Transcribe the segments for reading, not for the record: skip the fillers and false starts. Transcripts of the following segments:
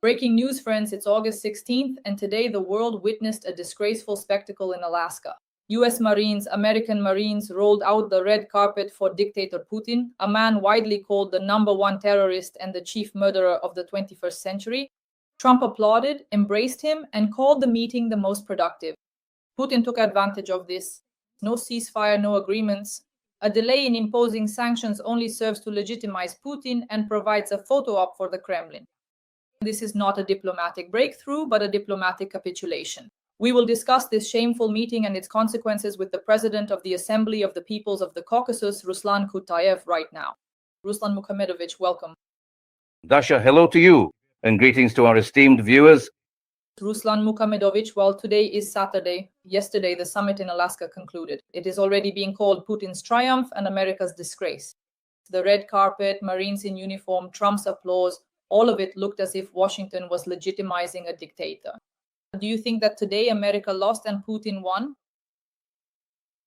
Breaking news, friends, it's August 16th, and today the world witnessed a disgraceful spectacle in Alaska. US American Marines rolled out the red carpet for dictator Putin, a man widely called the #1 terrorist and the chief murderer of the 21st century. Trump applauded, embraced him, and called the meeting the most productive. Putin took advantage of this. No ceasefire, no agreements. A delay in imposing sanctions only serves to legitimize Putin and provides a photo op for the Kremlin. This is not a diplomatic breakthrough, but a diplomatic capitulation. We will discuss this shameful meeting and its consequences with the President of the Assembly of the Peoples of the Caucasus, Ruslan Kutayev, right now. Ruslan Mukhomedovich, welcome. Dasha, hello to you, and greetings to our esteemed viewers. Ruslan Mukhomedovich, well, today is Saturday. Yesterday, the summit in Alaska concluded. It is already being called Putin's triumph and America's disgrace. The red carpet, Marines in uniform, Trump's applause, all of it looked as if Washington was legitimizing a dictator. Do you think that today America lost and Putin won?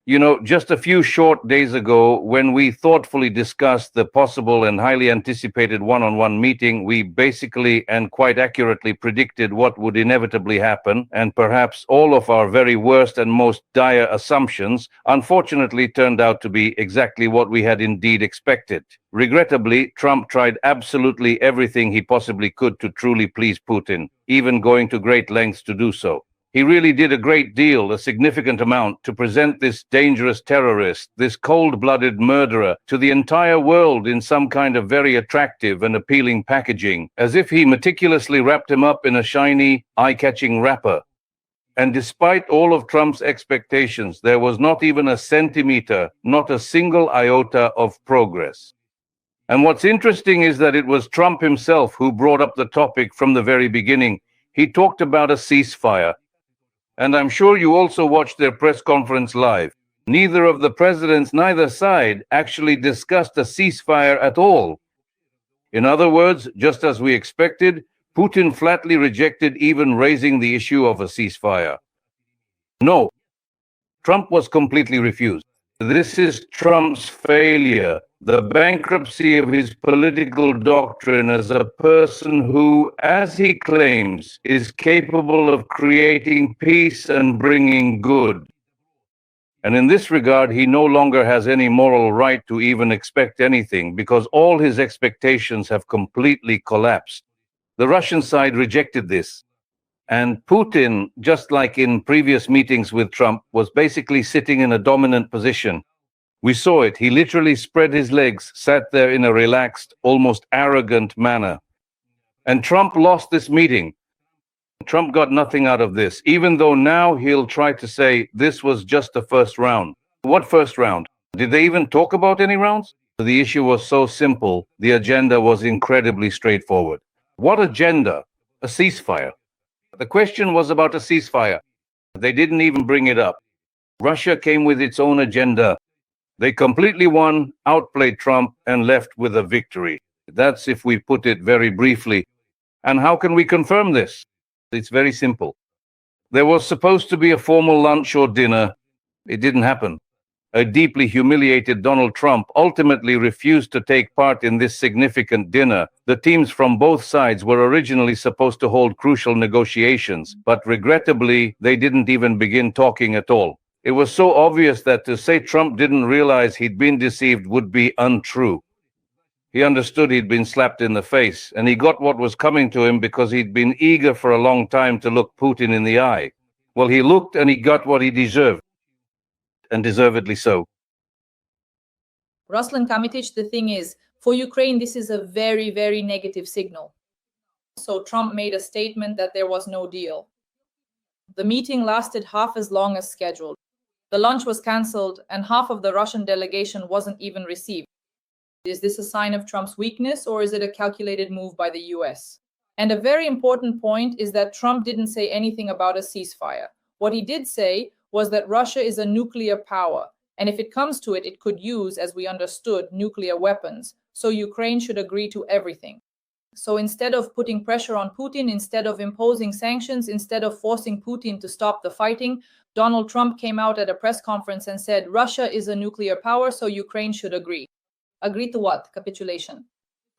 You know, just a few short days ago, when we thoughtfully discussed the possible and highly anticipated one-on-one meeting, we basically and quite accurately predicted what would inevitably happen, and perhaps all of our very worst and most dire assumptions unfortunately turned out to be exactly what we had indeed expected. Regrettably, Trump tried absolutely everything he possibly could to truly please Putin, even going to great lengths to do so. He really did a great deal, a significant amount, to present this dangerous terrorist, this cold-blooded murderer, to the entire world in some kind of very attractive and appealing packaging, as if he meticulously wrapped him up in a shiny, eye-catching wrapper. And despite all of Trump's expectations, there was not even a centimeter, not a single iota of progress. And what's interesting is that it was Trump himself who brought up the topic from the very beginning. He talked about a ceasefire. And I'm sure you also watched their press conference live. Neither of the presidents, neither side, actually discussed a ceasefire at all. In other words, just as we expected, Putin flatly rejected even raising the issue of a ceasefire. No, Trump was completely refused. This is Trump's failure, the bankruptcy of his political doctrine as a person who, as he claims, is capable of creating peace and bringing good. And in this regard, he no longer has any moral right to even expect anything, because all his expectations have completely collapsed. The Russian side rejected this. And Putin, just like in previous meetings with Trump, was basically sitting in a dominant position. We saw it. He literally spread his legs, sat there in a relaxed, almost arrogant manner. And Trump lost this meeting. Trump got nothing out of this, even though now he'll try to say this was just the first round. What first round? Did they even talk about any rounds? The issue was so simple. The agenda was incredibly straightforward. What agenda? A ceasefire. The question was about a ceasefire. They didn't even bring it up. Russia came with its own agenda. They completely won, outplayed Trump, and left with a victory. That's if we put it very briefly. And how can we confirm this? It's very simple. There was supposed to be a formal lunch or dinner. It didn't happen. A deeply humiliated Donald Trump ultimately refused to take part in this significant dinner. The teams from both sides were originally supposed to hold crucial negotiations, but regrettably, they didn't even begin talking at all. It was so obvious that to say Trump didn't realize he'd been deceived would be untrue. He understood he'd been slapped in the face, and he got what was coming to him because he'd been eager for a long time to look Putin in the eye. Well, he looked and he got what he deserved. And deservedly so. Ruslan Kamitich, the thing is, for Ukraine, this is a very, very negative signal. So Trump made a statement that there was no deal. The meeting lasted half as long as scheduled. The lunch was cancelled, and half of the Russian delegation wasn't even received. Is this a sign of Trump's weakness, or is it a calculated move by the US? And a very important point is that Trump didn't say anything about a ceasefire. What he did say was that Russia is a nuclear power, and if it comes to it, it could use, as we understood, nuclear weapons. So Ukraine should agree to everything. So instead of putting pressure on Putin, instead of imposing sanctions, instead of forcing Putin to stop the fighting, Donald Trump came out at a press conference and said, Russia is a nuclear power, so Ukraine should agree. Agree to what? Capitulation.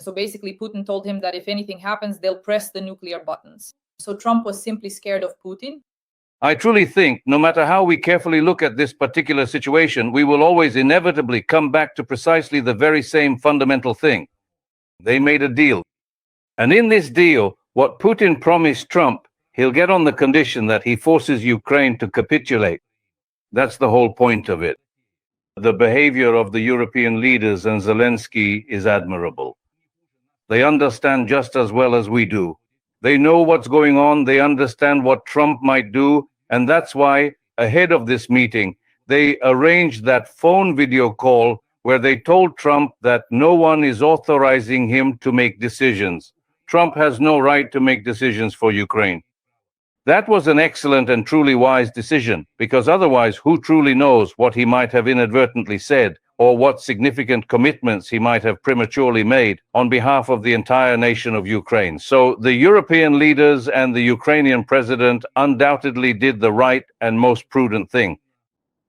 So basically, Putin told him that if anything happens, they'll press the nuclear buttons. So Trump was simply scared of Putin. I truly think no matter how we carefully look at this particular situation, we will always inevitably come back to precisely the very same fundamental thing. They made a deal. And in this deal, what Putin promised Trump, he'll get on the condition that he forces Ukraine to capitulate. That's the whole point of it. The behavior of the European leaders and Zelensky is admirable. They understand just as well as we do. They know what's going on, they understand what Trump might do, and that's why, ahead of this meeting, they arranged that phone video call where they told Trump that no one is authorizing him to make decisions. Trump has no right to make decisions for Ukraine. That was an excellent and truly wise decision, because otherwise, who truly knows what he might have inadvertently said, or what significant commitments he might have prematurely made on behalf of the entire nation of Ukraine. So the European leaders and the Ukrainian president undoubtedly did the right and most prudent thing.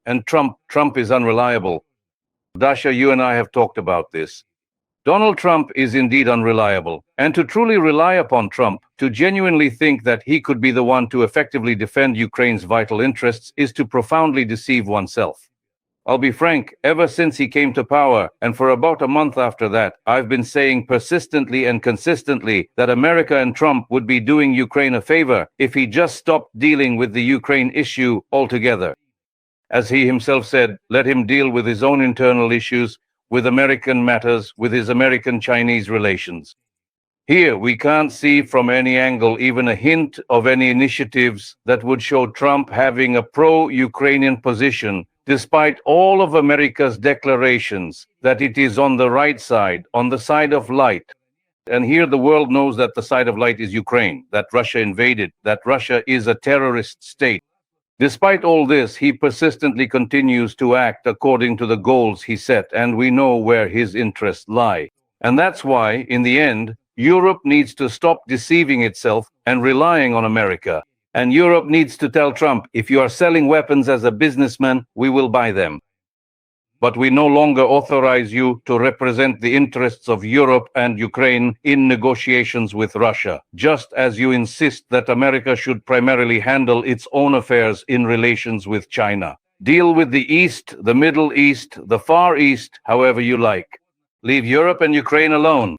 And Trump is unreliable. Dasha, you and I have talked about this. Donald Trump is indeed unreliable, and to truly rely upon Trump, to genuinely think that he could be the one to effectively defend Ukraine's vital interests, is to profoundly deceive oneself. I'll be frank, ever since he came to power, and for about a month after that, I've been saying persistently and consistently that America and Trump would be doing Ukraine a favor if he just stopped dealing with the Ukraine issue altogether. As he himself said, let him deal with his own internal issues, with American matters, with his American-Chinese relations. Here, we can't see from any angle even a hint of any initiatives that would show Trump having a pro-Ukrainian position, despite all of America's declarations that it is on the right side, on the side of light. And here the world knows that the side of light is Ukraine, that Russia invaded, that Russia is a terrorist state. Despite all this, he persistently continues to act according to the goals he set, and we know where his interests lie. And that's why, in the end, Europe needs to stop deceiving itself and relying on America. And Europe needs to tell Trump, if you are selling weapons as a businessman, we will buy them. But we no longer authorize you to represent the interests of Europe and Ukraine in negotiations with Russia, just as you insist that America should primarily handle its own affairs in relations with China. Deal with the East, the Middle East, the Far East, however you like. Leave Europe and Ukraine alone.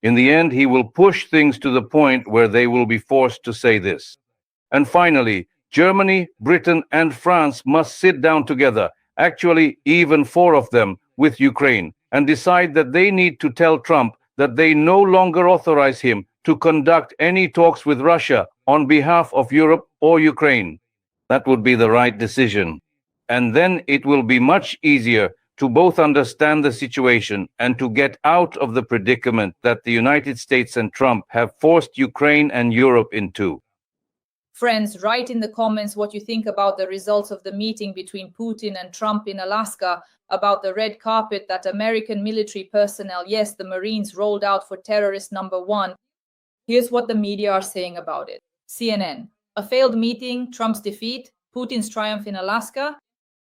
In the end, he will push things to the point where they will be forced to say this. And finally, Germany, Britain, and France must sit down together, actually even four of them, with Ukraine, and decide that they need to tell Trump that they no longer authorize him to conduct any talks with Russia on behalf of Europe or Ukraine. That would be the right decision. And then it will be much easier to both understand the situation and to get out of the predicament that the United States and Trump have forced Ukraine and Europe into. Friends, write in the comments what you think about the results of the meeting between Putin and Trump in Alaska, about the red carpet that American military personnel, yes, the Marines, rolled out for terrorist number one. Here's what the media are saying about it. CNN, a failed meeting, Trump's defeat, Putin's triumph in Alaska.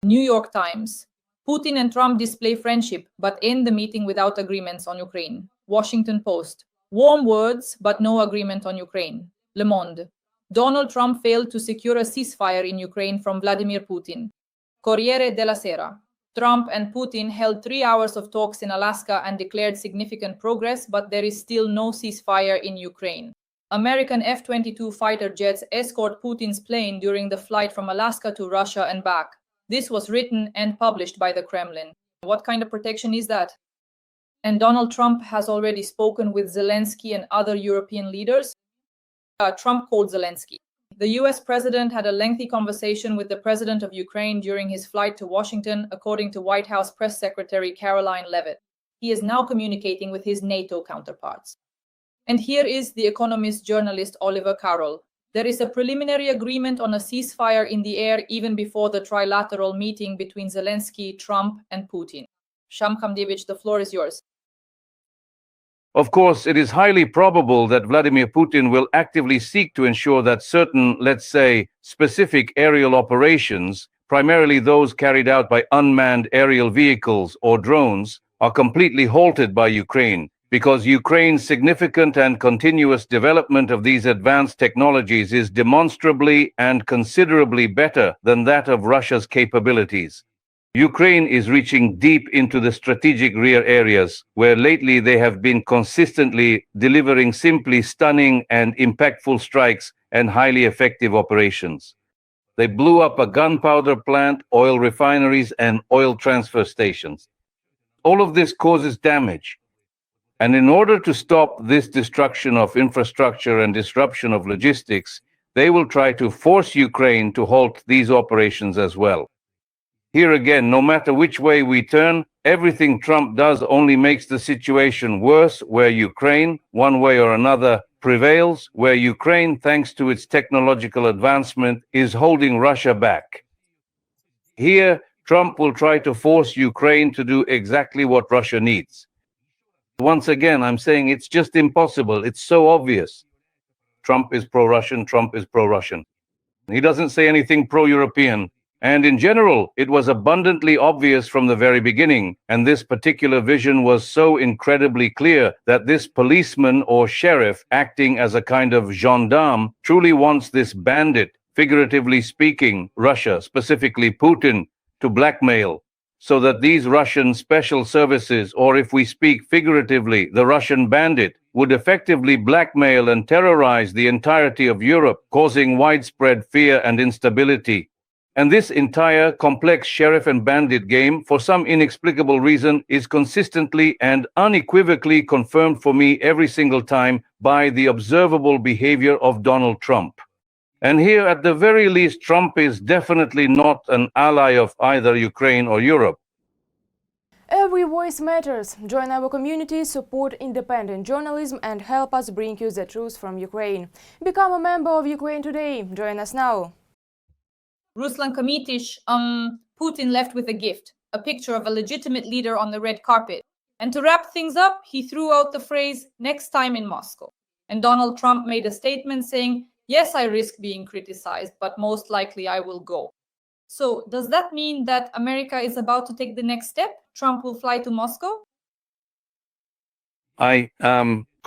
New York Times, Putin and Trump display friendship but end the meeting without agreements on Ukraine. Washington Post, warm words but no agreement on Ukraine. Le Monde, Donald Trump failed to secure a ceasefire in Ukraine from Vladimir Putin. Corriere della Sera, Trump and Putin held 3 hours of talks in Alaska and declared significant progress, but there is still no ceasefire in Ukraine. American F-22 fighter jets escort Putin's plane during the flight from Alaska to Russia and back. This was written and published by the Kremlin. What kind of protection is that? And Donald Trump has already spoken with Zelensky and other European leaders. Trump called Zelensky. The US president had a lengthy conversation with the president of Ukraine during his flight to Washington, according to White House Press Secretary Caroline Leavitt. He is now communicating with his NATO counterparts. And here is The Economist journalist Oliver Carroll. There is a preliminary agreement on a ceasefire in the air even before the trilateral meeting between Zelensky, Trump, and Putin. Sham Kamdevich, the floor is yours. Of course, it is highly probable that Vladimir Putin will actively seek to ensure that certain, let's say, specific aerial operations, primarily those carried out by unmanned aerial vehicles or drones, are completely halted by Ukraine, because Ukraine's significant and continuous development of these advanced technologies is demonstrably and considerably better than that of Russia's capabilities. Ukraine is reaching deep into the strategic rear areas, where lately they have been consistently delivering simply stunning and impactful strikes and highly effective operations. They blew up a gunpowder plant, oil refineries, and oil transfer stations. All of this causes damage. And in order to stop this destruction of infrastructure and disruption of logistics, they will try to force Ukraine to halt these operations as well. Here again, no matter which way we turn, everything Trump does only makes the situation worse, where Ukraine, one way or another, prevails, where Ukraine, thanks to its technological advancement, is holding Russia back. Here, Trump will try to force Ukraine to do exactly what Russia needs. Once again, I'm saying it's just impossible. It's so obvious. Trump is pro-Russian. Trump is pro-Russian. He doesn't say anything pro-European. And in general, it was abundantly obvious from the very beginning. And this particular vision was so incredibly clear that this policeman or sheriff, acting as a kind of gendarme, truly wants this bandit, figuratively speaking, Russia, specifically Putin, to blackmail, so that these Russian special services, or if we speak figuratively, the Russian bandit, would effectively blackmail and terrorize the entirety of Europe, causing widespread fear and instability. And this entire complex sheriff and bandit game, for some inexplicable reason, is consistently and unequivocally confirmed for me every single time by the observable behavior of Donald Trump. And here, at the very least, Trump is definitely not an ally of either Ukraine or Europe. Every voice matters. Join our community, support independent journalism and help us bring you the truth from Ukraine. Become a member of Ukraine today. Join us now. Ruslan Kamitish, Putin left with a gift, a picture of a legitimate leader on the red carpet. And to wrap things up, he threw out the phrase, "next time in Moscow." And Donald Trump made a statement saying, "Yes, I risk being criticized, but most likely I will go." So does that mean that America is about to take the next step? Trump will fly to Moscow? I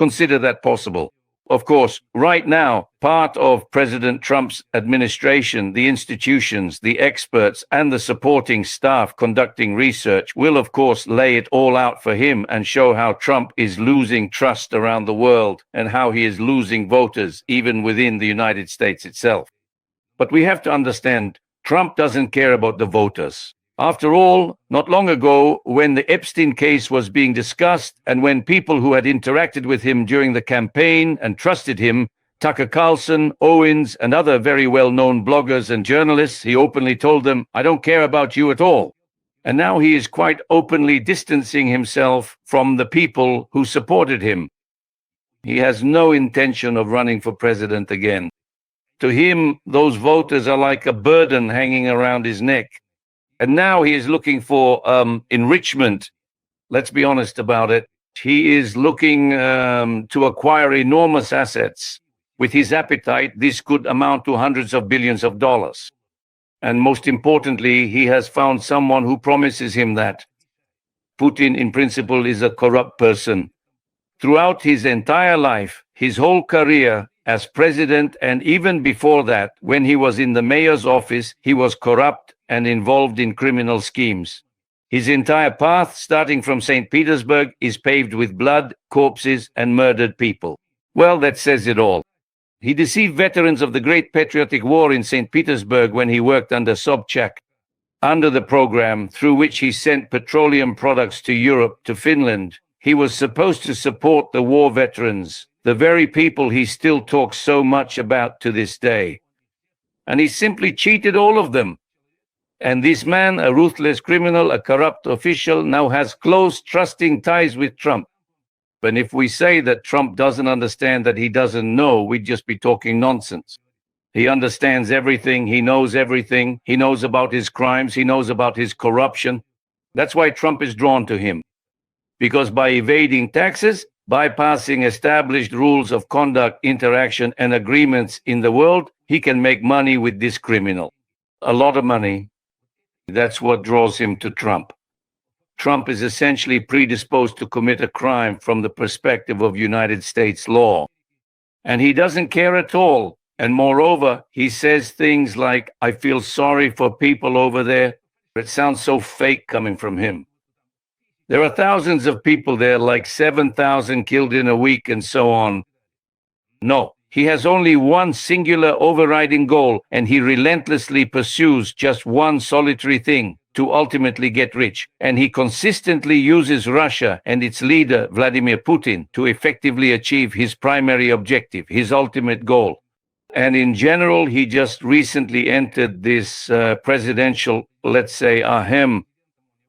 consider that possible. Of course, right now, part of President Trump's administration, the institutions, the experts, and the supporting staff conducting research will, of course, lay it all out for him and show how Trump is losing trust around the world and how he is losing voters, even within the United States itself. But we have to understand, Trump doesn't care about the voters. After all, not long ago, when the Epstein case was being discussed and when people who had interacted with him during the campaign and trusted him, Tucker Carlson, Owens, and other very well-known bloggers and journalists, he openly told them, "I don't care about you at all." And now he is quite openly distancing himself from the people who supported him. He has no intention of running for president again. To him, those voters are like a burden hanging around his neck. And now he is looking for enrichment. Let's be honest about it. He is looking to acquire enormous assets. With his appetite, this could amount to hundreds of billions of dollars. And most importantly, he has found someone who promises him that. Putin, in principle, is a corrupt person. Throughout his entire life, his whole career as president, and even before that, when he was in the mayor's office, he was corrupt and involved in criminal schemes. His entire path, starting from St. Petersburg, is paved with blood, corpses, and murdered people. Well, that says it all. He deceived veterans of the Great Patriotic War in St. Petersburg when he worked under Sobchak, under the program through which he sent petroleum products to Europe, to Finland. He was supposed to support the war veterans, the very people he still talks so much about to this day. And he simply cheated all of them. And this man, a ruthless criminal, a corrupt official, now has close, trusting ties with Trump. And if we say that Trump doesn't understand that he doesn't know, we'd just be talking nonsense. He understands everything. He knows everything. He knows about his crimes. He knows about his corruption. That's why Trump is drawn to him. Because by evading taxes, bypassing established rules of conduct, interaction, and agreements in the world, he can make money with this criminal. A lot of money. That's what draws him to Trump. Trump is essentially predisposed to commit a crime from the perspective of United States law. And he doesn't care at all. And moreover, he says things like, I feel sorry for people over there. It sounds so fake coming from him. There are thousands of people there, like 7,000 killed in a week and so on. No, he has only one singular overriding goal, and he relentlessly pursues just one solitary thing: to ultimately get rich. And he consistently uses Russia and its leader, Vladimir Putin, to effectively achieve his primary objective, his ultimate goal. And in general, he just recently entered this presidential, let's say,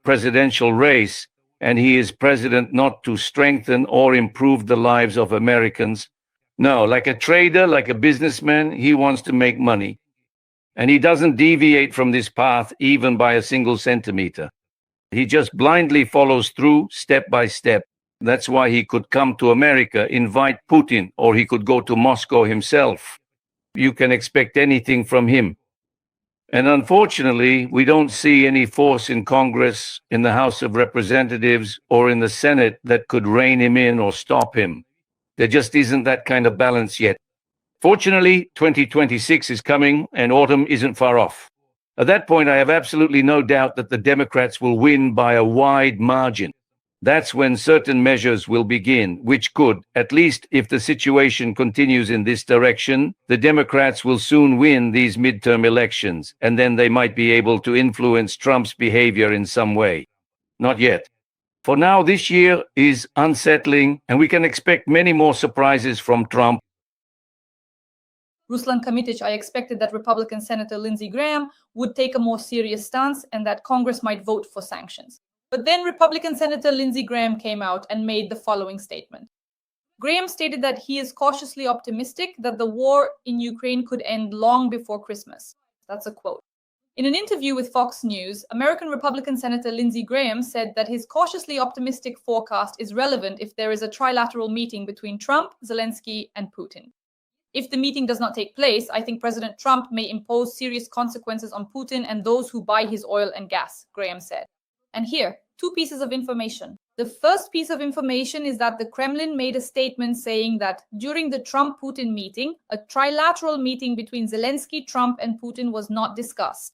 presidential race, and he is president not to strengthen or improve the lives of Americans. No, like a trader, like a businessman, he wants to make money. And he doesn't deviate from this path even by a single centimeter. He just blindly follows through step by step. That's why he could come to America, invite Putin, or he could go to Moscow himself. You can expect anything from him. And unfortunately, we don't see any force in Congress, in the House of Representatives, or in the Senate that could rein him in or stop him. There just isn't that kind of balance yet. Fortunately, 2026 is coming, and autumn isn't far off. At that point, I have absolutely no doubt that the Democrats will win by a wide margin. That's when certain measures will begin, which could, at least if the situation continues in this direction, the Democrats will soon win these midterm elections, and then they might be able to influence Trump's behavior in some way. Not yet. For now, this year is unsettling, and we can expect many more surprises from Trump. Ruslan Kamitic, I expected that Republican Senator Lindsey Graham would take a more serious stance and that Congress might vote for sanctions. But then Republican Senator Lindsey Graham came out and made the following statement. Graham stated that he is cautiously optimistic that the war in Ukraine could end long before Christmas. That's a quote. In an interview with Fox News, American Republican Senator Lindsey Graham said that his cautiously optimistic forecast is relevant if there is a trilateral meeting between Trump, Zelensky, and Putin. If the meeting does not take place, I think President Trump may impose serious consequences on Putin and those who buy his oil and gas, Graham said. And here, two pieces of information. The first piece of information is that the Kremlin made a statement saying that during the Trump-Putin meeting, a trilateral meeting between Zelensky, Trump, and Putin was not discussed.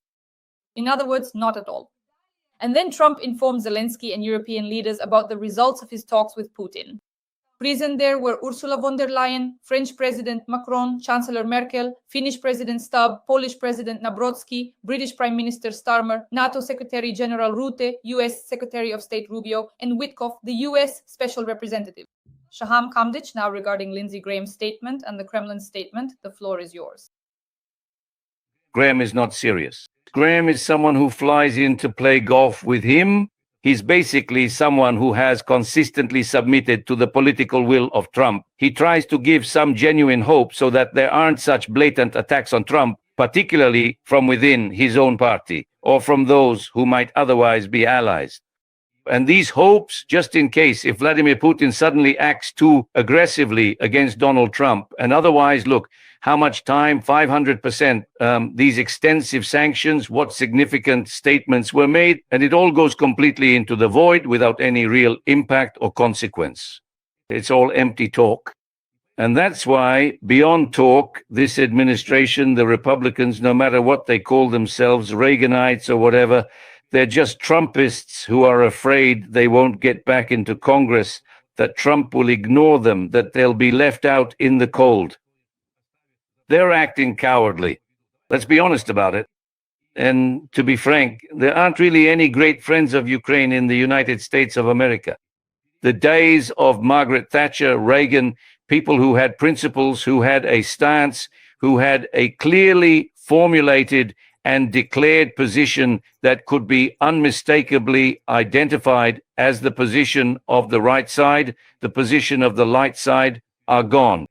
In other words, not at all. And then Trump informed Zelensky and European leaders about the results of his talks with Putin. Present there were Ursula von der Leyen, French President Macron, Chancellor Merkel, Finnish President Stubb, Polish President Nawrocki, British Prime Minister Starmer, NATO Secretary General Rutte, US Secretary of State Rubio, and Witkoff, the US Special Representative. Shaham Kamdic, now regarding Lindsey Graham's statement and the Kremlin statement, the floor is yours. Graham is not serious. Graham is someone who flies in to play golf with him. He's basically someone who has consistently submitted to the political will of Trump. He tries to give some genuine hope so that there aren't such blatant attacks on Trump, particularly from within his own party or from those who might otherwise be allies. And these hopes, just in case if Vladimir Putin suddenly acts too aggressively against Donald Trump, and otherwise, look, how much time, 500%, these extensive sanctions, what significant statements were made, and it all goes completely into the void without any real impact or consequence. It's all empty talk. And that's why, beyond talk, this administration, the Republicans, no matter what they call themselves, Reaganites or whatever, they're just Trumpists who are afraid they won't get back into Congress, that Trump will ignore them, that they'll be left out in the cold. They're acting cowardly. Let's be honest about it. And to be frank, there aren't really any great friends of Ukraine in the United States of America. The days of Margaret Thatcher, Reagan, people who had principles, who had a stance, who had a clearly formulated and declared position that could be unmistakably identified as the position of the right side, the position of the light side, are gone.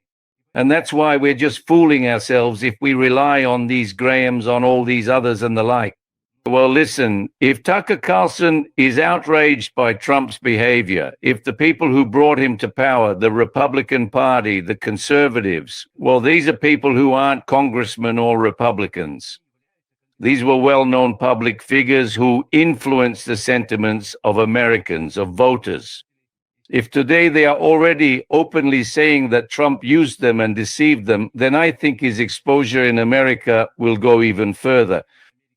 And that's why we're just fooling ourselves if we rely on these Grahams, on all these others and the like. Well, listen, if Tucker Carlson is outraged by Trump's behavior, if the people who brought him to power, the Republican Party, the conservatives, well, these are people who aren't congressmen or Republicans. These were well-known public figures who influenced the sentiments of Americans, of voters. If today they are already openly saying that Trump used them and deceived them, then I think his exposure in America will go even further.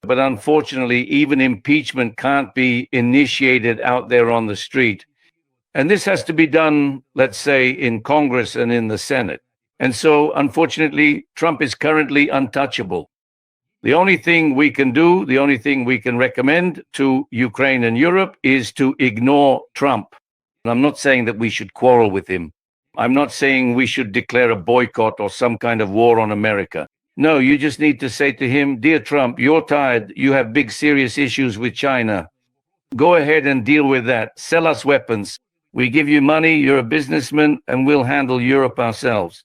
But unfortunately, even impeachment can't be initiated out there on the street. And this has to be done, let's say, in Congress and in the Senate. And so, unfortunately, Trump is currently untouchable. The only thing we can do, the only thing we can recommend to Ukraine and Europe is to ignore Trump. And I'm not saying that we should quarrel with him. I'm not saying we should declare a boycott or some kind of war on America. No, you just need to say to him, dear Trump, you're tired. You have big, serious issues with China. Go ahead and deal with that. Sell us weapons. We give you money, you're a businessman, and we'll handle Europe ourselves.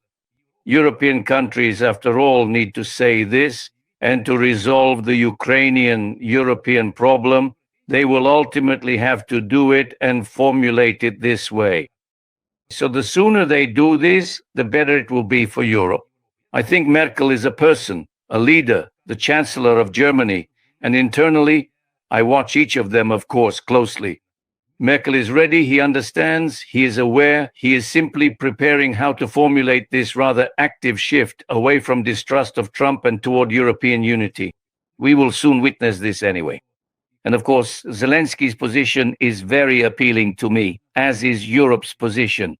European countries, after all, need to say this, and to resolve the Ukrainian-European problem, they will ultimately have to do it and formulate it this way. So the sooner they do this, the better it will be for Europe. I think Merkel is a person, a leader, the Chancellor of Germany, and internally, I watch each of them, of course, closely. Merkel is ready, he understands, he is aware, he is simply preparing how to formulate this rather active shift away from distrust of Trump and toward European unity. We will soon witness this anyway. And of course, Zelensky's position is very appealing to me, as is Europe's position.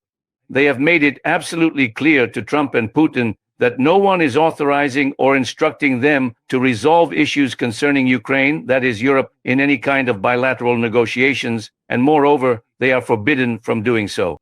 They have made it absolutely clear to Trump and Putin that no one is authorizing or instructing them to resolve issues concerning Ukraine, that is Europe, in any kind of bilateral negotiations, and moreover, they are forbidden from doing so.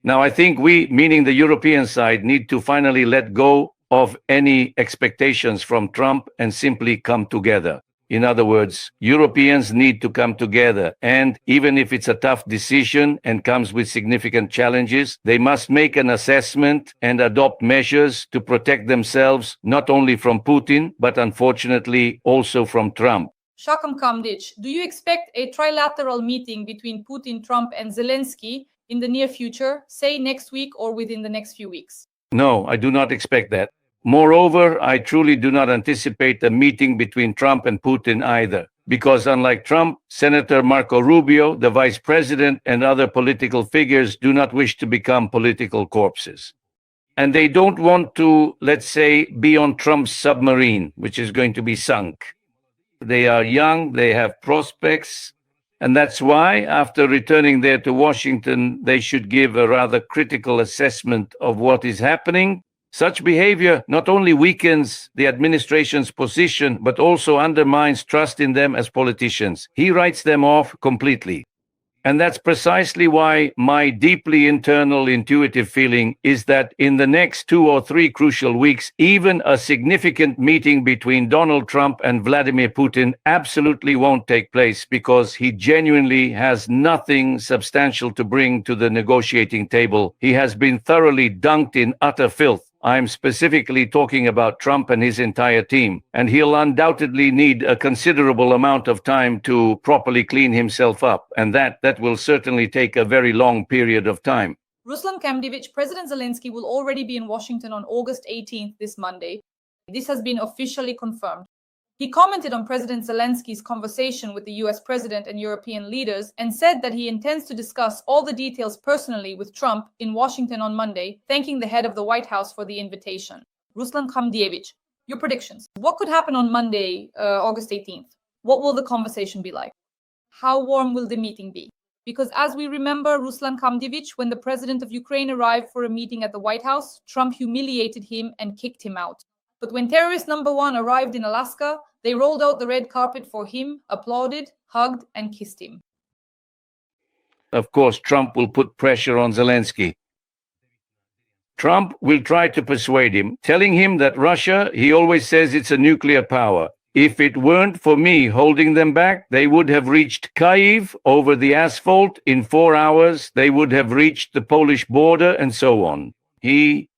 Now, I think we, meaning the European side, need to finally let go of any expectations from Trump and simply come together. In other words, Europeans need to come together, and even if it's a tough decision and comes with significant challenges, they must make an assessment and adopt measures to protect themselves, not only from Putin, but unfortunately also from Trump. Shakam Kamdic, do you expect a trilateral meeting between Putin, Trump, and Zelensky in the near future, say next week or within the next few weeks? No, I do not expect that. Moreover, I truly do not anticipate a meeting between Trump and Putin either, because unlike Trump, Senator Marco Rubio, the vice president, and other political figures do not wish to become political corpses. And they don't want to, let's say, be on Trump's submarine, which is going to be sunk. They are young, they have prospects, and that's why, after returning there to Washington, they should give a rather critical assessment of what is happening. Such behavior not only weakens the administration's position, but also undermines trust in them as politicians. He writes them off completely. And that's precisely why my deeply internal intuitive feeling is that in the next 2 or 3 crucial weeks, even a significant meeting between Donald Trump and Vladimir Putin absolutely won't take place, because he genuinely has nothing substantial to bring to the negotiating table. He has been thoroughly dunked in utter filth. I'm specifically talking about Trump and his entire team, and he'll undoubtedly need a considerable amount of time to properly clean himself up, and that will certainly take a very long period of time. Ruslan Kamdic, President Zelensky will already be in Washington on August 18th, this Monday. This has been officially confirmed. He commented on President Zelensky's conversation with the US President and European leaders and said that he intends to discuss all the details personally with Trump in Washington on Monday, thanking the head of the White House for the invitation. Ruslan Kamdic, your predictions. What could happen on Monday, August 18th? What will the conversation be like? How warm will the meeting be? Because as we remember, Ruslan Kamdic, when the president of Ukraine arrived for a meeting at the White House, Trump humiliated him and kicked him out. But when terrorist number 1 arrived in Alaska, they rolled out the red carpet for him, applauded, hugged, and kissed him. Of course, Trump will put pressure on Zelensky. Trump will try to persuade him, telling him that Russia, he always says it's a nuclear power. If it weren't for me holding them back, they would have reached Kyiv over the asphalt in 4 hours. They would have reached the Polish border and so on. He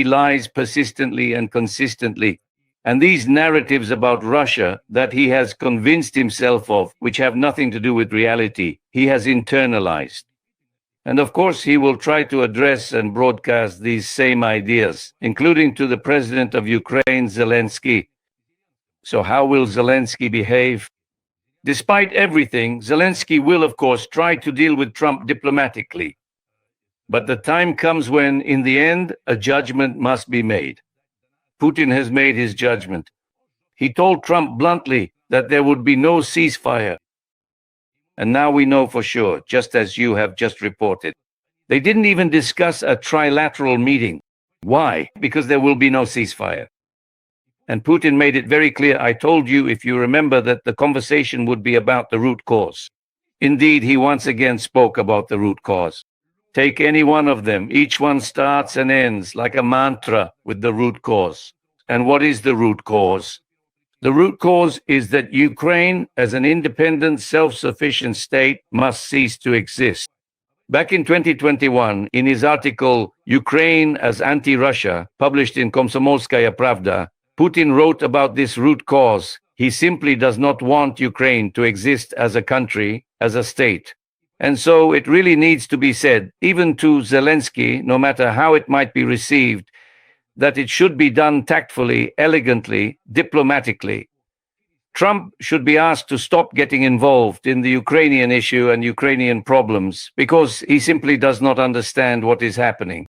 lies persistently and consistently. And these narratives about Russia that he has convinced himself of, which have nothing to do with reality, he has internalized. And of course, he will try to address and broadcast these same ideas, including to the president of Ukraine, Zelensky. So how will Zelensky behave? Despite everything, Zelensky will, of course, try to deal with Trump diplomatically. But the time comes when, in the end, a judgment must be made. Putin has made his judgment. He told Trump bluntly that there would be no ceasefire. And now we know for sure, just as you have just reported. They didn't even discuss a trilateral meeting. Why? Because there will be no ceasefire. And Putin made it very clear, I told you, if you remember, that the conversation would be about the root cause. Indeed, he once again spoke about the root cause. Take any one of them. Each one starts and ends like a mantra with the root cause. And what is the root cause? The root cause is that Ukraine, as an independent, self-sufficient state, must cease to exist. Back in 2021, in his article, Ukraine as Anti-Russia, published in Komsomolskaya Pravda, Putin wrote about this root cause. He simply does not want Ukraine to exist as a country, as a state. And so it really needs to be said, even to Zelensky, no matter how it might be received, that it should be done tactfully, elegantly, diplomatically. Trump should be asked to stop getting involved in the Ukrainian issue and Ukrainian problems because he simply does not understand what is happening.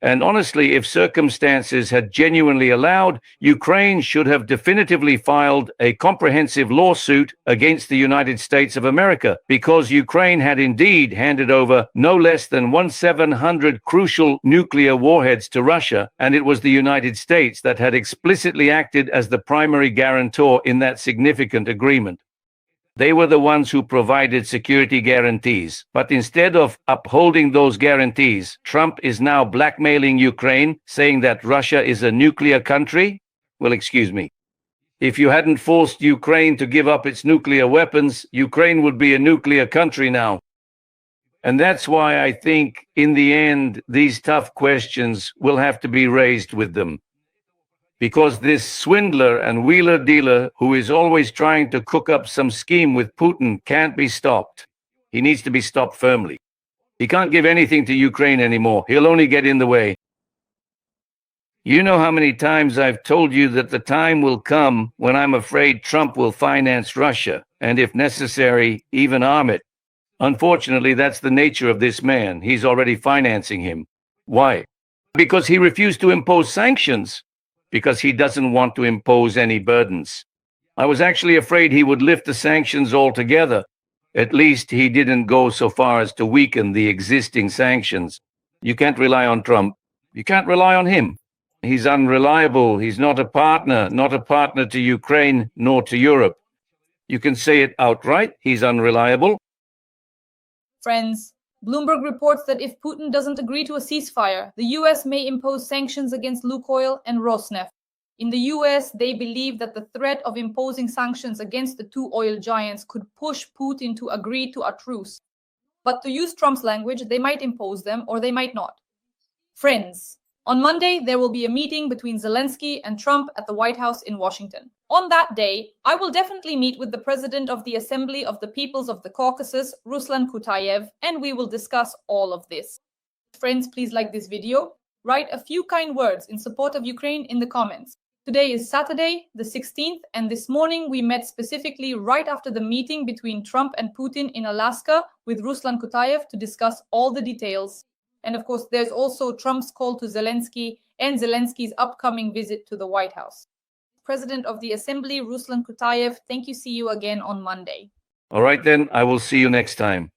And honestly, if circumstances had genuinely allowed, Ukraine should have definitively filed a comprehensive lawsuit against the United States of America, because Ukraine had indeed handed over no less than 1,700 crucial nuclear warheads to Russia, and it was the United States that had explicitly acted as the primary guarantor in that significant agreement. They were the ones who provided security guarantees. But instead of upholding those guarantees, Trump is now blackmailing Ukraine, saying that Russia is a nuclear country. Well, excuse me. If you hadn't forced Ukraine to give up its nuclear weapons, Ukraine would be a nuclear country now. And that's why I think, in the end, these tough questions will have to be raised with them. Because this swindler and wheeler-dealer who is always trying to cook up some scheme with Putin can't be stopped. He needs to be stopped firmly. He can't give anything to Ukraine anymore. He'll only get in the way. You know how many times I've told you that the time will come when I'm afraid Trump will finance Russia, and if necessary, even arm it. Unfortunately, that's the nature of this man. He's already financing him. Why? Because he refused to impose sanctions. Because he doesn't want to impose any burdens. I was actually afraid he would lift the sanctions altogether. At least he didn't go so far as to weaken the existing sanctions. You can't rely on Trump. You can't rely on him. He's unreliable. He's not a partner to Ukraine nor to Europe. You can say it outright. He's unreliable. Friends, Bloomberg reports that if Putin doesn't agree to a ceasefire, the US may impose sanctions against Lukoil and Rosneft. In the US, they believe that the threat of imposing sanctions against the two oil giants could push Putin to agree to a truce. But to use Trump's language, they might impose them or they might not. Friends, on Monday, there will be a meeting between Zelensky and Trump at the White House in Washington. On that day, I will definitely meet with the President of the Assembly of the Peoples of the Caucasus, Ruslan Kutayev, and we will discuss all of this. Friends, please like this video. Write a few kind words in support of Ukraine in the comments. Today is Saturday, the 16th, and this morning we met specifically right after the meeting between Trump and Putin in Alaska with Ruslan Kutayev to discuss all the details. And of course, there's also Trump's call to Zelensky and Zelensky's upcoming visit to the White House. President of the Assembly, Ruslan Kutayev, thank you. See you again on Monday. All right, then. I will see you next time.